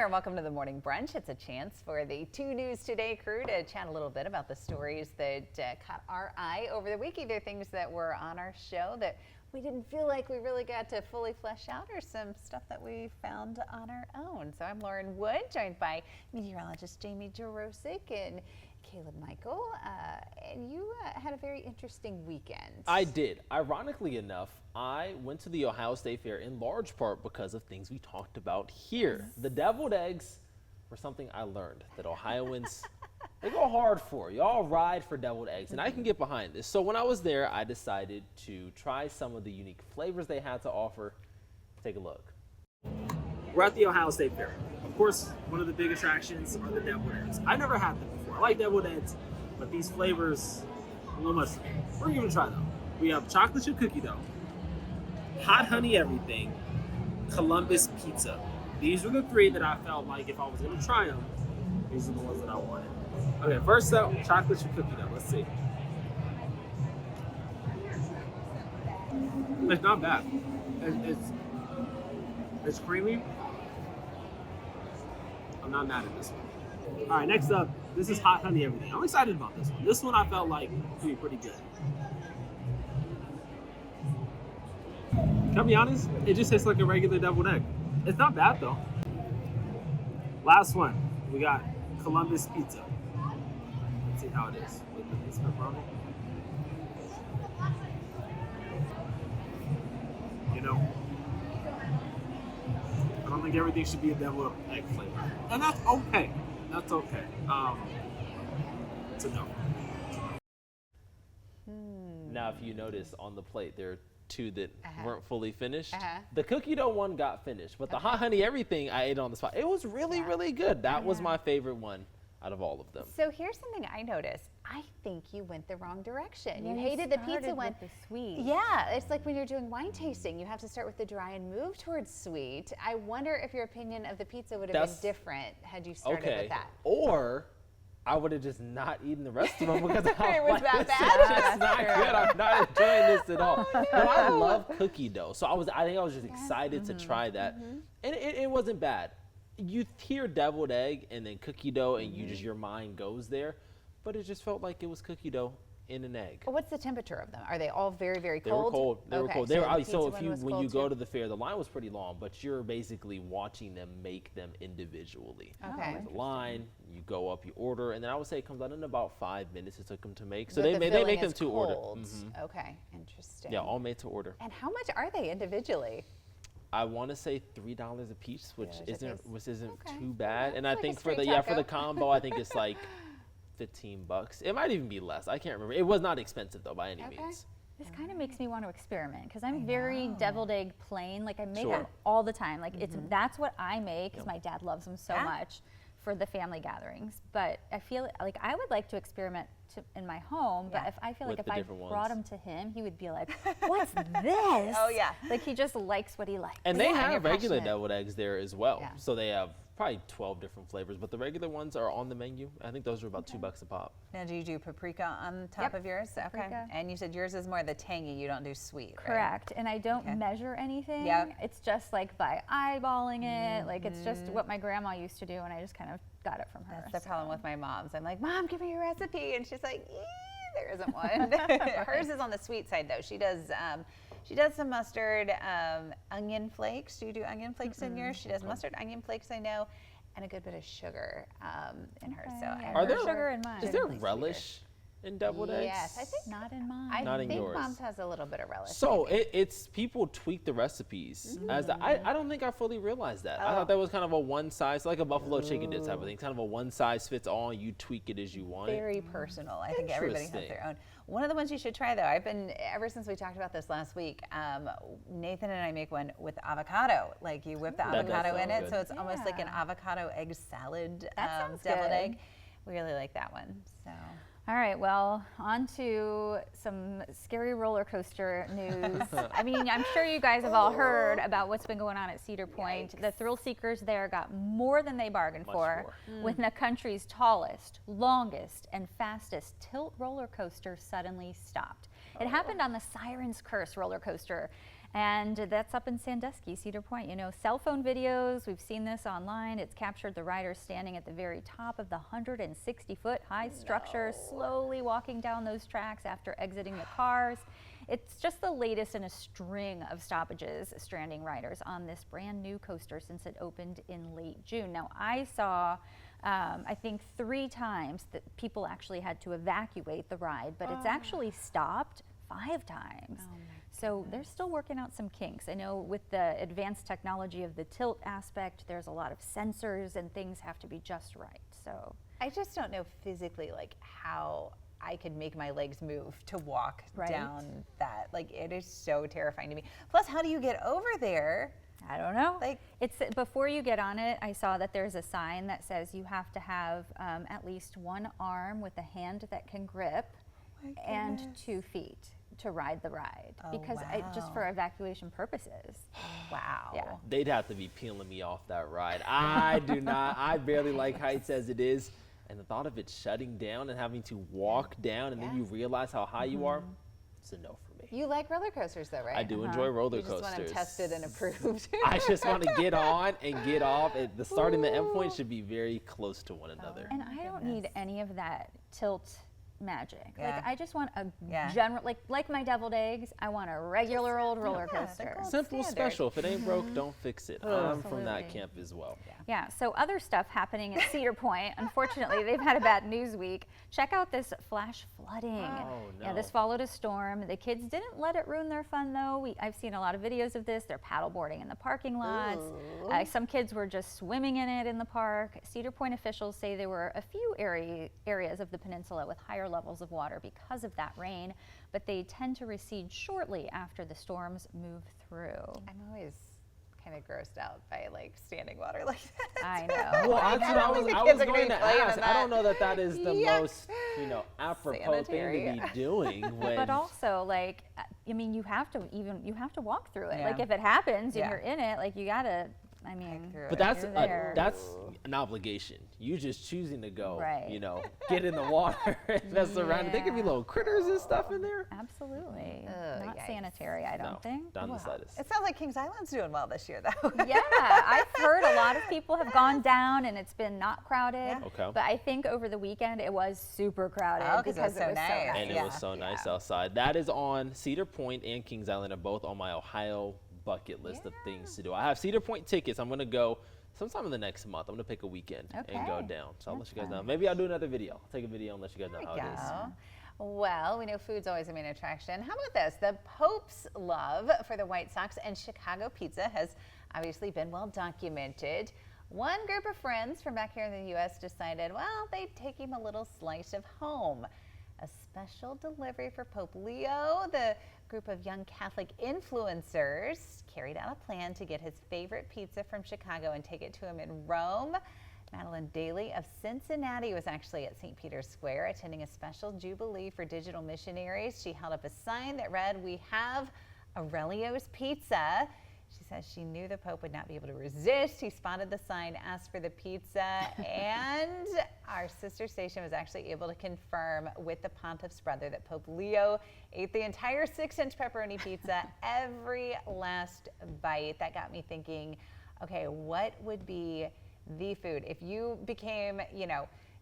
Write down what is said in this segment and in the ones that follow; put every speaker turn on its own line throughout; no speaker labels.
there, and welcome to the Morning Brunch. It's a chance for the 2 News Today crew to chat a little bit about the stories that caught our eye over the week, either things that were on our show that we didn't feel like we really got to fully flesh out, or some stuff that we found on our own. So I'm Lauren Wood, joined by meteorologist Jamie Jarosik and Caleb Michael, and you had a very interesting weekend.
I did. Ironically enough, I went to the Ohio State Fair in large part because of things we talked about here.
Yes.
The deviled eggs were something I learned that Ohioans, they go hard for. Y'all ride for deviled eggs, and I can get behind this. So when I was there, I decided to try some of the unique flavors they had to offer. Take a look.
We're at the Ohio State Fair. Of course, one of the big attractions are the deviled eggs. I've never had them before. I like deviled eggs, but these flavors, a little much. We're gonna try them. We have chocolate chip cookie dough, hot honey everything, Columbus pizza. These were the 3 that I felt like if I was gonna try them, these are the ones that I wanted. Okay, first up, chocolate chip cookie dough. Let's see. It's not bad. It's creamy. I'm not mad at this one. All right, next up, this is hot honey everything. I'm excited about this one. This one I felt like could be pretty good. Can I be honest? It just tastes like a regular deviled egg. It's not bad though. Last one, we got Columbus pizza. Let's see how it is with the piece of pepperoni. You know, I don't think everything should be a deviled egg flavor, and that's okay. That's okay. It's a no.
Now, if you notice on the plate, there are 2 that weren't fully finished. The cookie dough one got finished, but the hot honey everything I ate on the spot. It was really, really good. That was my favorite one out of all of them.
So here's something I noticed. I think you went the wrong direction. You
Yeah,
hated the pizza one.
with the sweet.
Yeah, it's like when you're doing wine tasting, you have to start with the dry and move towards sweet. I wonder if your opinion of the pizza would have been different had you started with that.
Or I would have just not eaten the rest of them because I
It was
like,
that
this
bad?
is just not good. I'm not enjoying this at all. But I love cookie dough, so I think I was just excited to try that, and it wasn't bad. You hear deviled egg and then cookie dough, and your mind goes there, but it just felt like it was cookie dough in an egg.
What's the temperature of them? Are they all very, very
They were
cold?
cold. They were cold. They were,
the
so
pizza one was
when
cold
you go
too?
to the fair, the line was pretty long, but you're basically watching them make them individually.
Okay.
There's a line, you go up, you order, and then I would say it comes out in about 5 minutes it took them to make. So
But
they
the filling
make them
is
to order.
cold. Okay, interesting.
Yeah, all made to order.
And how much are they individually?
I want to say $3 a piece, which
$3 a
isn't
piece.
too bad. And I
like a
think for
street
the
taco.
combo, I think it's like $15. It might even be less. I can't remember. It was not expensive though by any means.
This kind of makes me want to experiment because I'm very deviled egg plain. Like I make
Sure.
them all the time. Like that's what I make because my dad loves them so much for the family gatherings. But I feel like I would like to experiment in my home. But if I feel like
With
if
the
I
different
brought
ones.
them to him, he would be like, "What's this?"
Oh, yeah.
Like he just likes what he likes.
And they
Yeah, and you're
have regular
passionate.
deviled eggs there as well.
Yeah.
So they have probably 12 different flavors, but the regular ones are on the menu. I think those are about $2 a pop.
Now, do you do paprica on top
Yep,
of yours? Okay.
paprika.
And you said yours is more the tangy. You don't do sweet, right?
Correct. And I don't measure anything.
Yep.
It's just like by eyeballing it. Like it's just what my grandma used to do, and I just kind of got it from her.
That's the problem with my mom's. I'm like, Mom, give me your recipe, and she's like, there isn't one. Hers is on the sweet side though. She does some mustard, onion flakes. Do you do onion flakes in yours? She does mustard, onion flakes, I know, and a good bit of sugar in hers. So
Okay, yeah.
Are there
sugar in mine?
Is there
Sweeter.
relish in deviled eggs?
Yes, I think
Not in mine.
I
Not in
think
yours.
Mom's has a little bit of relish.
So it's people tweak the recipes. I don't think I fully realized that. I thought that was kind of a one size, like a buffalo chicken dip type of thing. Kind of a one size fits all. You tweak it as you want it.
Very personal. I think everybody has their own. One of the ones you should try though, I've been, ever since we talked about this last week, Nathan and I make one with avocado. Like you whip the
That does
avocado in
sound
it,
good.
so it's almost like an
Yeah.
avocado egg salad
That sounds
deviled
good.
egg. We really like that one. So
All right, well, on to some scary roller coaster news. I mean, I'm sure you guys have all heard about what's been going on at Cedar Point. The thrill seekers there got more than they bargained for when the country's tallest, longest, and fastest tilt roller coaster suddenly stopped. It happened on the Siren's Curse roller coaster. And that's up in Sandusky, Cedar Point. You know, cell phone videos, we've seen this online. It's captured the riders standing at the very top of the 160-foot high structure, slowly walking down those tracks after exiting the cars. It's just the latest in a string of stoppages stranding riders on this brand new coaster since it opened in late June. Now, I saw I think 3 times that people actually had to evacuate the ride, but it's actually stopped 5 times. So they're still working out some kinks. I know with the advanced technology of the tilt aspect, there's a lot of sensors and things have to be just right. So
I just don't know physically like how I could make my legs move to walk down that. Like, it is so terrifying to me. Plus, how do you get over there?
I don't know.
Like,
it's before you get on it, I saw that there's a sign that says you have to have at least 1 arm with a hand that can grip and 2 feet to ride the ride, because just for evacuation purposes.
Wow.
Yeah.
They'd have to be peeling me off that ride. I do not. I barely like heights as it is. And the thought of it shutting down and having to walk down and then you realize how high you are, it's a no for me.
You like roller coasters though, right?
I do enjoy roller
You just
coasters.
want them tested and approved.
I just want to get on and get off. The start and the end point should be very close to one another.
And I don't need any of that tilt magic.
Yeah.
Like, I just want a
Yeah.
general, like my deviled eggs, I want a regular old roller coaster.
gold
Simple,
standard.
special. If it ain't broke, don't fix it. I'm from that
Absolutely.
camp as well.
Yeah, so other stuff happening at Cedar Point. Unfortunately, they've had a bad news week. Check out this flash flooding.
Oh,
Yeah,
no.
this followed a storm. The kids didn't let it ruin their fun, though. I've seen a lot of videos of this. They're paddleboarding in the parking lots. Some kids were just swimming in it in the park. Cedar Point officials say there were a few areas of the peninsula with higher levels of water because of that rain, but they tend to recede shortly after the storms move through.
I'm always kind of grossed out by like standing water like that.
I know.
Well,
I
I
don't think
was
the
going
kids are gonna be
to
playing in
ask. I don't
that.
know that is the
Yuck.
most, apropos
Sanitary.
thing to be doing when.
But also, like, I mean, you have to walk through it.
Yeah.
Like, if it happens and
Yeah.
you're in it, like, you gotta, I mean,
through
But
it.
that's
You're there.
that's an obligation. You just choosing to go,
Right.
get in the water and mess around. There could be
Yeah.
little critters and stuff in there.
absolutely not
yikes.
sanitary, I don't
No,
think.
not in the slightest.
It sounds like Kings Island's doing well this year though.
Yeah, I've heard a lot of people have gone down and it's been not crowded.
Yeah.
Okay.
But I think over the weekend it was super crowded
Oh, 'cause it was
because
so nice.
And it
Yeah.
was so nice outside. That is on Cedar Point and Kings Island are both on my Ohio bucket list of things to do. I have Cedar Point tickets. I'm going to go sometime in the next month. I'm going to pick a weekend and go
Okay.
down. So I'll let you guys know. Maybe I'll do another video. I'll take a video and let you guys know how it is.
Go. Well, we know food's always a main attraction. How about this? The Pope's love for the White Sox and Chicago pizza has obviously been well documented. One group of friends from back here in the U.S. decided, well, they'd take him a little slice of home. A special delivery for Pope Leo. The group of young Catholic influencers carried out a plan to get his favorite pizza from Chicago and take it to him in Rome. Madeline Daly of Cincinnati was actually at St. Peter's Square attending a special jubilee for digital missionaries. She held up a sign that read, "We have Aurelio's Pizza." She says she knew the Pope would not be able to resist. He spotted the sign, asked for the pizza, and our sister station was actually able to confirm with the Pontiff's brother that Pope Leo ate the entire 6-inch pepperoni pizza, every last bite. That got me thinking, okay, what would be the food if you became,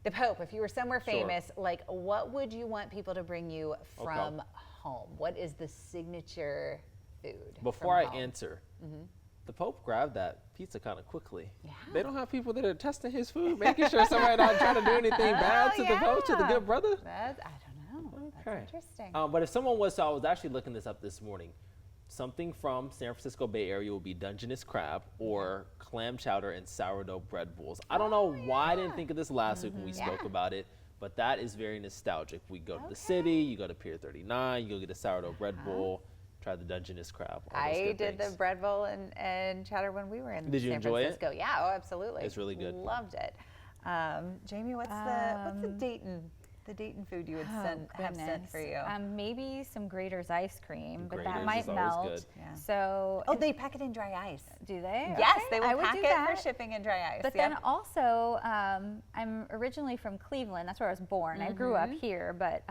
the Pope, if you were somewhere famous, like what would you want people to bring you from home? What is the signature food?
Before I
from home?
answer, the Pope grabbed that pizza kind of quickly. They don't have people that are testing his food, making sure somebody not trying to do anything bad to the Pope, to the good brother.
I don't know. That's interesting.
But if someone was, so I was actually looking this up this morning. Something from San Francisco Bay Area will be Dungeness crab or clam chowder and sourdough bread bowls. I don't know why I didn't think of this last week when we spoke about it, but that is very nostalgic. We go to the city, you go to Pier 39, you go get a sourdough bread bowl, try the Dungeness crab. all those
I
good
did the
things.
bread bowl and chowder when we were in
Did you
San
enjoy it?
Francisco. Yeah, oh, absolutely.
It's really good.
Loved it. Jamie, what's the Dayton food you would have sent for you?
Maybe some Grater's ice cream, but that
Grater's
might
is always
melt.
good.
Yeah.
So
Oh, they pack it in dry ice.
do they?
Yes,
Okay,
they
I
will
would
pack
do
it
that.
for shipping in dry ice.
But then also, I'm originally from Cleveland. That's where I was born. I grew up here, but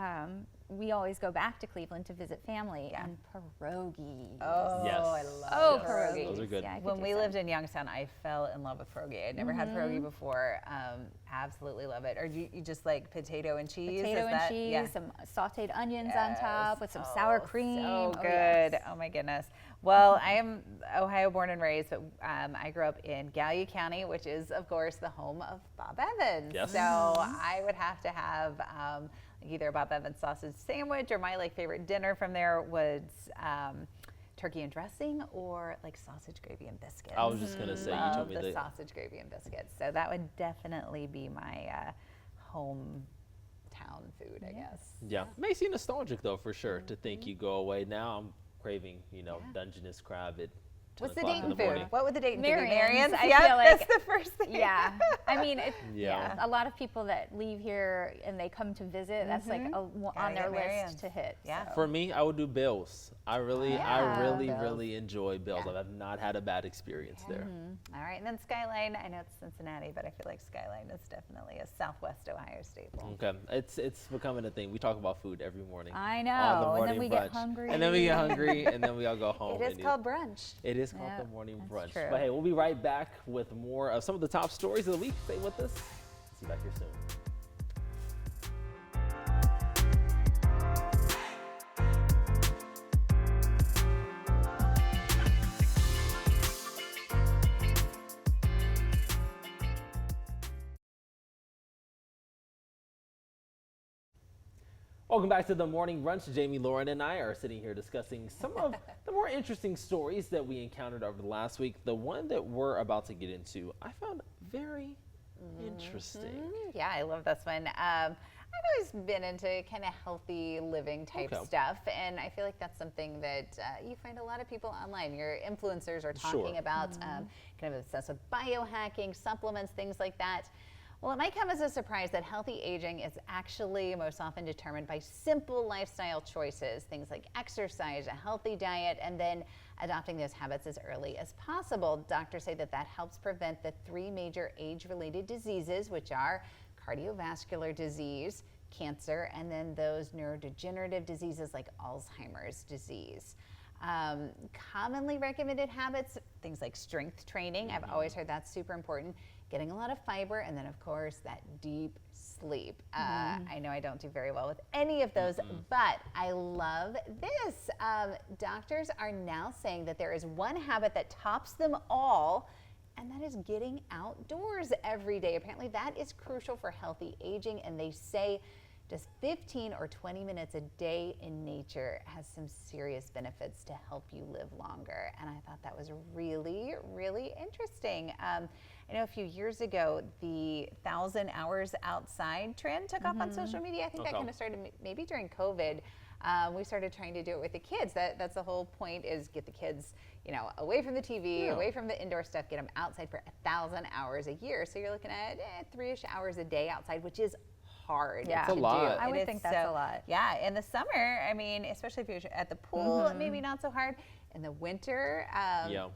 we always go back to Cleveland to visit family, and pierogies.
Oh,
Yes.
I love
Oh,
Yes.
pierogies.
Those are good.
Yeah, I could
When
do
we
some.
lived in Youngstown, I fell in love with pierogi. I'd never had pierogi before. Absolutely love it. Or you just like potato and cheese?
Potato
Is
and
that-
cheese,
yeah.
some sauteed onions on
Yes.
top with some sour cream.
So
Oh,
good.
yes.
Oh my goodness. Well, I am Ohio born and raised, but I grew up in Gallia County, which is, of course, the home of Bob Evans.
Yes.
So I would have to have either a Bob Evans sausage sandwich, or my favorite dinner from there was turkey and dressing, or like sausage gravy and biscuits.
I was just gonna say, you
Love
told me
the
that.
sausage gravy and biscuits. So that would definitely be my hometown food, I guess.
Yeah, makes you nostalgic though, for sure. To think you go away. Now I'm craving, Dungeness crab at 10
What's the
o'clock in
Dayton
the
food?
morning.
What would the Dayton food be?
Marion's, I
Yep,
feel like-
that's the first thing.
Yeah, I mean,
Yeah.
a lot of people that leave here and they come to visit, that's like on their
get Marion's.
list to hit.
Yeah.
so.
For me, I would do Bill's. I really
Bill's.
really enjoy Bill's.
Yeah.
I've not had a bad experience there.
All right, and then Skyline. I know it's Cincinnati, but I feel like Skyline is definitely a Southwest Ohio staple.
Okay, it's becoming a thing. We talk about food every morning.
I
on the
know, and then
morning
we
brunch.
get hungry.
And then we get hungry, and then we all go home.
It is
and
called brunch.
It is called
Yeah,
the morning
that's
brunch.
true.
But hey, we'll be right back with more of some of the top stories of the week. Stay with us. See you back here soon. Welcome back to the Morning Brunch. Jamie, Lauren, and I are sitting here discussing some of the more interesting stories that we encountered over the last week. The one that we're about to get into, I found very interesting.
Yeah, I love this one. I've always been into kind of healthy living type
Okay.
stuff, and I feel like that's something that you find a lot of people online. Your influencers are talking
Sure.
about kind of obsessed with biohacking, supplements, things like that. Well, it might come as a surprise that healthy aging is actually most often determined by simple lifestyle choices, things like exercise, a healthy diet, and then adopting those habits as early as possible. Doctors say that that helps prevent the 3 major age-related diseases, which are cardiovascular disease, cancer, and then those neurodegenerative diseases like Alzheimer's disease. Commonly recommended habits, things like strength training. I've always heard that's super important. Getting a lot of fiber, and then of course that deep sleep. I know I don't do very well with any of those, but I love this. Doctors are now saying that there is one habit that tops them all, and that is getting outdoors every day. Apparently that is crucial for healthy aging, and they say just 15 or 20 minutes a day in nature has some serious benefits to help you live longer. And I thought that was really, really interesting. I know a few years ago, the 1,000 hours outside trend took off on social media. I think that
Okay.
kind of started maybe during COVID. We started trying to do it with the kids. That's the whole point, is get the kids, away from the TV,
Yeah.
away from the indoor stuff, get them outside for 1,000 hours a year. So you're looking at 3-ish hours a day outside, which is hard
Yeah.
to
It's a
lot.
do.
I
It
would
is
think that's a lot.
Yeah, in the summer, I mean, especially if you're at the pool, maybe not so hard. In the winter,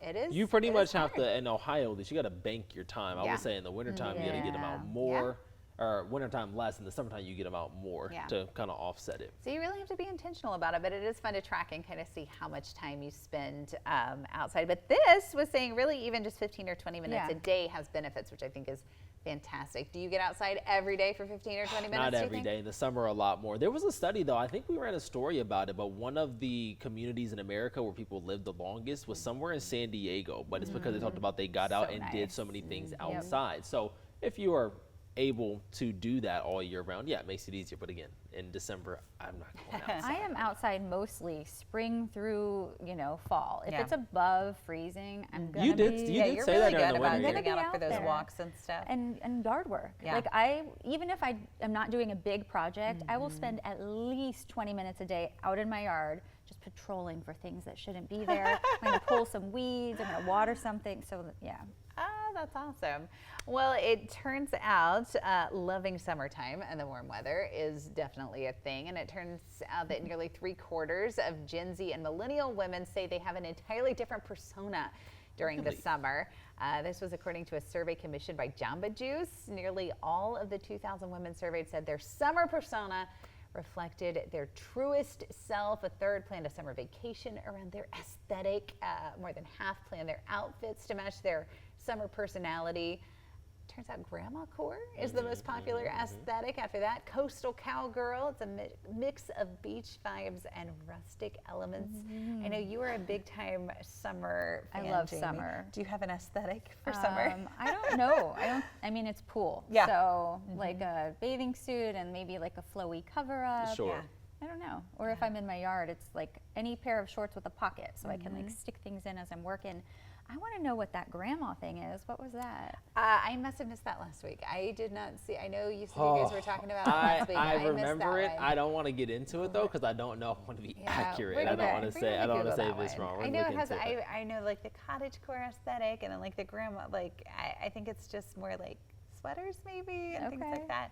it is.
You pretty
it
much
is
have
hard.
to, in Ohio, at least you got to bank your time. I
Yeah.
would say in the wintertime, you got to get them out
Yeah.
more, or wintertime less. In the summertime, you get them out more
Yeah.
to kind of offset it.
So you really have to be intentional about it, but it is fun to track and kind of see how much time you spend outside. But this was saying really even just 15 or 20 minutes
Yeah.
a day has benefits, which I think is fantastic. Do you get outside every day for 15 or 20 minutes?
Not
do you
every
think?
day. In the summer, a lot more. There was a study, though. I think we ran a story about it, but one of the communities in America where people lived the longest was somewhere in San Diego. But it's because they talked about they got out
So
and did
nice.
so many things outside. So if you are able to do that all year round, yeah, it makes it easier. But again, in December, I'm not going outside.
I am outside mostly spring through, fall. If
Yeah.
it's above freezing, I'm gonna
You did-
be
you
Yeah,
did
you're
say
really
that during
good
the
about
winter,
getting
yeah.
out for those
There.
walks and stuff.
and yard work.
Yeah.
Like even if I am not doing a big project, I will spend at least 20 minutes a day out in my yard just patrolling for things that shouldn't be there. I'm going to pull some weeds, I'm going to water something. So yeah.
Ah, that's awesome. Well, it turns out loving summertime and the warm weather is definitely a thing. And it turns out that nearly 3/4 of Gen Z and millennial women say they have an entirely different persona during the
Really?
summer. This was according to a survey commissioned by Jamba Juice. Nearly all of the 2,000 women surveyed said their summer persona reflected their truest self. A third planned a summer vacation around their aesthetic. More than half planned their outfits to match their summer personality. Turns out grandma core is the most popular aesthetic. After that, coastal cowgirl. It's a mix of beach vibes and rustic elements. I know you are a big time summer fan,
I love
Jamie.
summer.
Do you have an aesthetic for summer?
I don't know. I mean, it's pool.
Yeah.
So like a bathing suit and maybe like a flowy cover up.
Sure.
I don't know. Or if I'm in my yard, it's like any pair of shorts with a pocket so I can like stick things in as I'm working. I want to know what that grandma thing is. What was that?
I must have missed that last week. I did not see. I know you said you guys were talking about it last week.
I
missed
remember
that
it.
one.
I don't want to get into it though because I don't know if I want to be accurate.
we're
I don't
gonna-
want to
we're
say.
gonna
I don't want to
Google
say
that
this
one.
wrong. We're
I
gonna
know
look
it has.
into it.
I know like the cottagecore aesthetic, and then like the grandma. Like I think it's just more like sweaters maybe and things
Okay.
like that.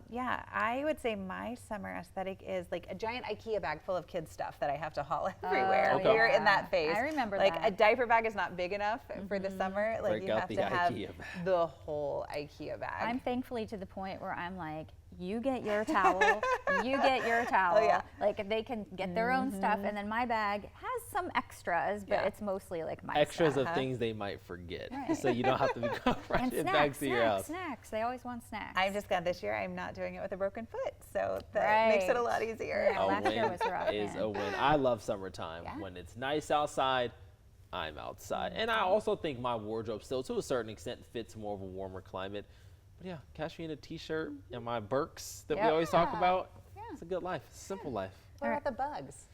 Yeah, I would say my summer aesthetic is like a giant IKEA bag full of kids stuff that I have to haul everywhere.
Okay.
We're in that phase.
I remember
like
that.
a diaper bag is not big enough for the summer. Like
Break
you
out
have
the
to have
IKEA bag.
the whole IKEA bag.
I'm thankfully to the point where I'm like, you get your towel, you get your towel.
Oh, yeah.
Like they can get their own stuff, and then my bag has some extras, but
Yeah.
it's mostly like my
Extras
stuff.
of things they might forget,
Right.
so you don't have to be going right
And
back to your house.
snacks. They always want snacks.
I'm just glad this year I'm not doing it with a broken foot, so that makes it a
Right.
lot easier.
Yeah.
A
last year
win
was rough,
is
man.
a win. I love summertime.
Yeah.
When it's nice outside, I'm outside. And I also think my wardrobe still, to a certain extent, fits more of a warmer climate. But yeah, catch me in a t-shirt and my Birks that we always talk
Yeah.
about.
Yeah.
It's a good life. It's a simple life.
What about the bugs?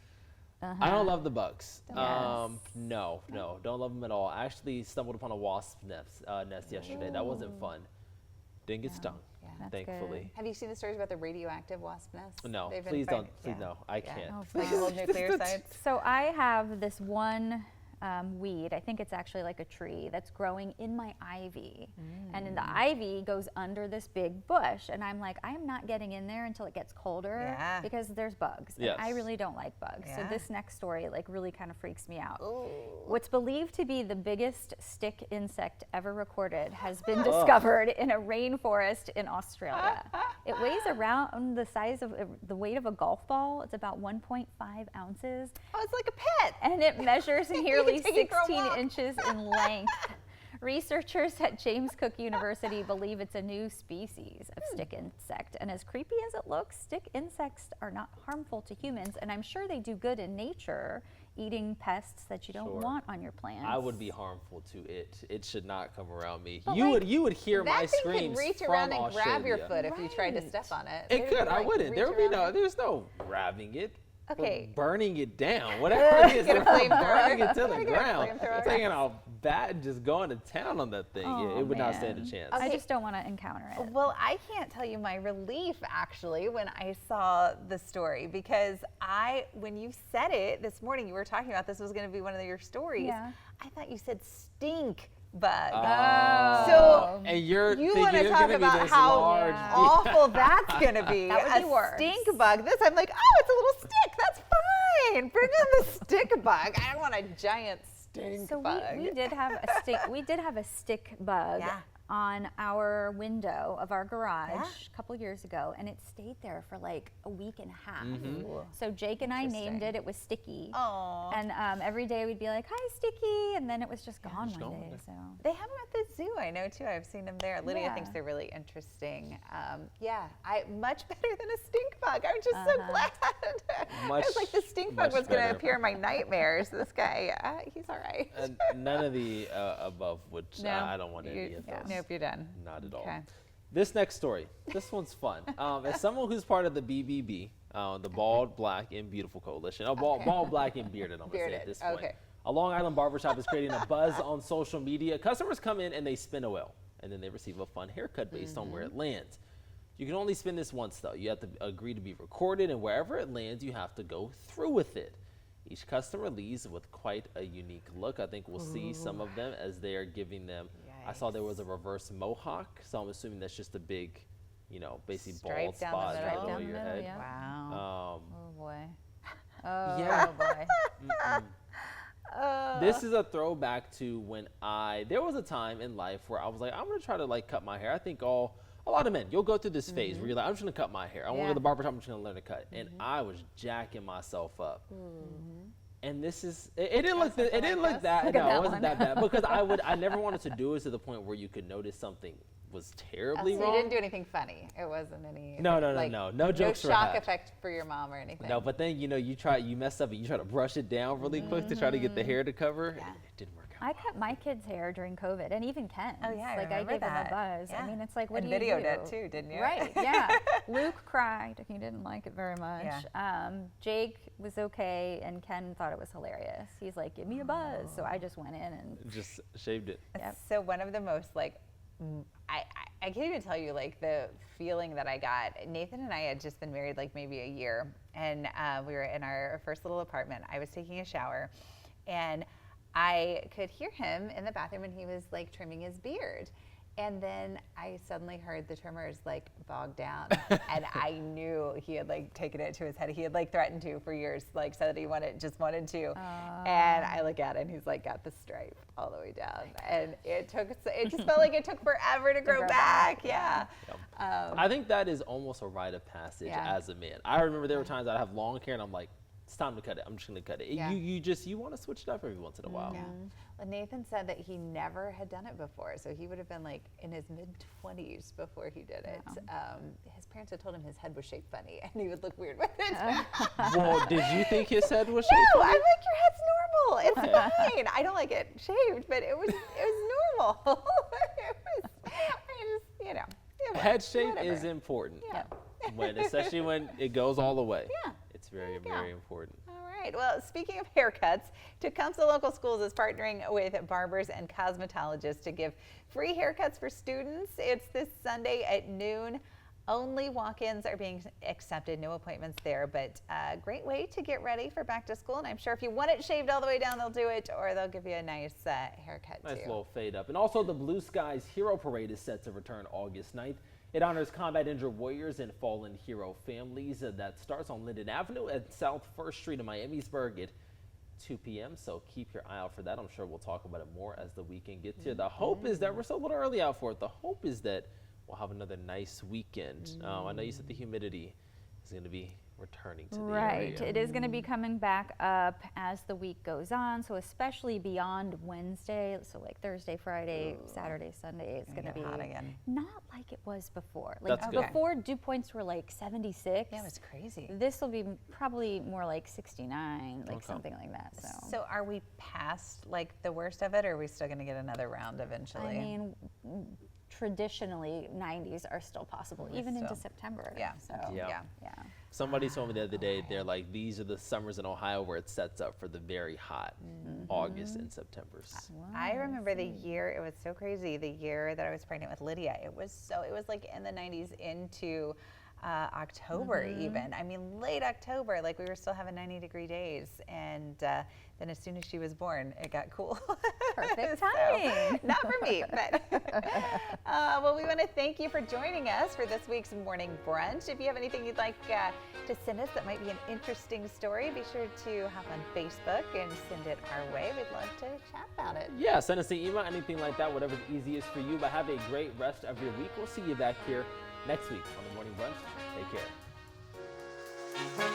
I don't love the bugs.
Yes.
No, don't love them at all. I actually stumbled upon a wasp nest yesterday. That wasn't fun. Didn't get stung,
Yeah.
That's
thankfully.
Have you seen the stories about the radioactive wasp nests?
No,
They've been
please don't.
find-
Please
yeah.
no. I
Yeah.
can't.
Oh,
Like
God.
little nuclear sites.
So I have this one weed. I think it's actually like a tree that's growing in my ivy. And then the ivy goes under this big bush. And I'm like, I'm not getting in there until it gets colder
Yeah.
because there's bugs.
Yes.
And I really don't like bugs. So
Yeah.
this next story like really kind of freaks me out.
Ooh.
What's believed to be the biggest stick insect ever recorded has been discovered in a rainforest in Australia. It weighs around the size of the weight of a golf ball. It's about 1.5 ounces.
Oh, it's like a pet.
And it measures nearly
take it for a
16
walk.
inches in length. Researchers at James Cook University believe it's a new species of stick insect. And as creepy as it looks, stick insects are not harmful to humans. And I'm sure they do good in nature, eating pests that you don't
Sure.
want on your plants.
I would be harmful to it. It should not come around me.
But
You
like,
would hear my
That thing
screams
could reach
from
around and grab your
Australia.
foot if you tried to
Right.
step on it.
It
They
could.
would,
I
like,
wouldn't.
reach
There would be
around.
there's no grabbing it. We're
Okay.
burning it down. Whatever it is,
Get a
we're
flamethrower.
burning it to the
Get a
ground.
flamethrower.
We're taking a bat and just going to town on that thing.
Oh,
it would not stand a
man.
chance.
I
Okay.
just don't want to encounter it.
Well, I can't tell you my relief actually when I saw the story because when you said it this morning, you were talking about this was going to be one of your stories.
Yeah.
I thought you said stink bug.
Oh.
So
And you're
you
thinking
want to
it's
talk
gonna be
about
this
how
large.
awful that's going to be.
That would be
a
worse.
stink bug. This, I'm like, oh, it's a little stick. That's fine. Bring in the stick bug. I don't want a giant stink
So
bug.
we did have a stick. We did have a stick bug
Yeah.
on our window of our garage
Yeah.
a couple years ago, and it stayed there for like a week and a half.
Mm-hmm.
So Jake and I named
Interesting.
it. It was Sticky.
Aw.
And every day we'd be like, "Hi, Sticky," and then it was just gone
just
one
gone.
day. So
They have them at the zoo. I know too. I've seen them there. Lydia thinks
Yeah.
they're really interesting. Yeah, much better than a stink bug. I'm just so glad. I was like, the stink bug
Much
was going to
better.
appear in my nightmares. This guy, he's all right.
And none of the above, which
No,
I don't want any of those.
Nope, you're done.
Not at all.
Okay.
This next story, this one's fun. As someone who's part of the BBB, the Bald, Black, and Beautiful Coalition, bald, black, and bearded, I'm going to say at
Bearded,
this point.
okay.
A Long Island barbershop is creating a buzz on social media. Customers come in and they spin a wheel, and then they receive a fun haircut based on where it lands. You can only spin this once, though. You have to agree to be recorded, and wherever it lands, you have to go through with it. Each customer leaves with quite a unique look. I think we'll see some of them as they are giving them. I saw there was a reverse mohawk, so I'm assuming that's just a big, basically
Stripe
bald
down the
spot in the
middle.
middle
Down
of
the
your
middle,
head.
yeah.
Wow.
oh boy. Oh
Yeah.
boy.
This is a throwback to when there was a time in life where I was like, I'm gonna try to cut my hair. I think all a lot of men, you'll go through this phase where you're like, I'm just gonna cut my hair. I want to go to the barber shop. I'm just gonna learn to cut. And I was jacking myself up. And this is, it didn't look, it didn't look that, no, it wasn't that bad. Because I never wanted to do it to the point where you could notice something was terribly
So
wrong.
you didn't do anything funny. It wasn't any.
No jokes were
shock
had.
effect for your mom or anything.
No, but then, you know, you mess up and you try to brush it down really quick to try to get the hair to cover.
Yeah.
And it didn't work out.
I cut my kids' hair during COVID, and even Ken's.
Oh, yeah, I
like I
remember
gave
that.
him a buzz.
Yeah.
I mean, it's like, what
And
do you do?
videoed it too, didn't you?
Right, yeah. Luke cried. He didn't like it very much. Jake was okay, and Ken thought it was hilarious. He's like, give me a buzz. So I just went in and
Just shaved it.
Yep.
So one of the most I can't even tell you like the feeling that I got. Nathan and I had just been married like maybe a year, and we were in our first little apartment. I was taking a shower, and I could hear him in the bathroom, and he was like trimming his beard. And then I suddenly heard the trimmers like bog down, and I knew he had like taken it to his head. He had like threatened to for years, like said that he just wanted to. And I look at it, and he's like got the stripe all the way down, and it just felt like it took forever to grow back. Yeah.
I think that is almost a rite of passage as a man. I remember there were times I'd have long hair, and I'm like, it's time to cut it. I'm just gonna cut it.
Yeah.
You want to switch it up every once in a while.
Yeah. Well, Nathan said that he never had done it before, so he would have been like in his mid-20s before he did it. His parents had told him his head was shaped funny, and he would look weird with it.
Well, did you think his head was shaped?
No, I'm like, your head's normal. It's fine. I don't like it shaved, but it was normal.
Head shape
whatever.
is important.
Yeah.
Especially when it goes all the way.
Yeah.
It's very, very important.
All right. Well, speaking of haircuts, Tecumseh Local Schools is partnering with barbers and cosmetologists to give free haircuts for students. It's this Sunday at noon. Only walk-ins are being accepted, no appointments there, but a great way to get ready for back to school. And I'm sure if you want it shaved all the way down, they'll do it, or they'll give you a nice haircut
Nice
too.
little fade up. And also the Blue Skies Hero Parade is set to return August 9th. It honors combat injured warriors and fallen hero families. That starts on Linden Avenue at South 1st Street in Miamisburg at 2 p.m. So keep your eye out for that. I'm sure we'll talk about it more as the weekend gets here. The hope is that we're still a little early out for it. The hope is that we'll have another nice weekend. I know you said the humidity is going to be returning to the
right.
area.
It is going to be coming back up as the week goes on. So especially beyond Wednesday, so like Thursday, Friday, Saturday, Sunday, it's going to be
hot again.
not like it was before. Like
That's good.
before, dew points were like 76.
Yeah, it was crazy.
This will be probably more like 69, like something like that.
So are we past like the worst of it, or are we still going to get another round eventually?
I mean, traditionally 90s are still possible, even into
still-
September.
Yeah.
So
Yeah.
yeah.
Somebody told me the other day, they're like, these are the summers in Ohio where it sets up for the very hot August and Septembers.
I remember the year, it was so crazy, the year that I was pregnant with Lydia. It was like in the 90s into October even. I mean, late October, like we were still having 90-degree days. And then as soon as she was born, it got cool.
Perfect
So,
timing.
not for me, but well, we want to thank you for joining us for this week's morning brunch. If you have anything you'd like to send us that might be an interesting story, be sure to hop on Facebook and send it our way. We'd love to chat about it.
Yeah, send us an email, anything like that, whatever's easiest for you. But have a great rest of your week. We'll see you back here next week on the Morning Brunch. Take care.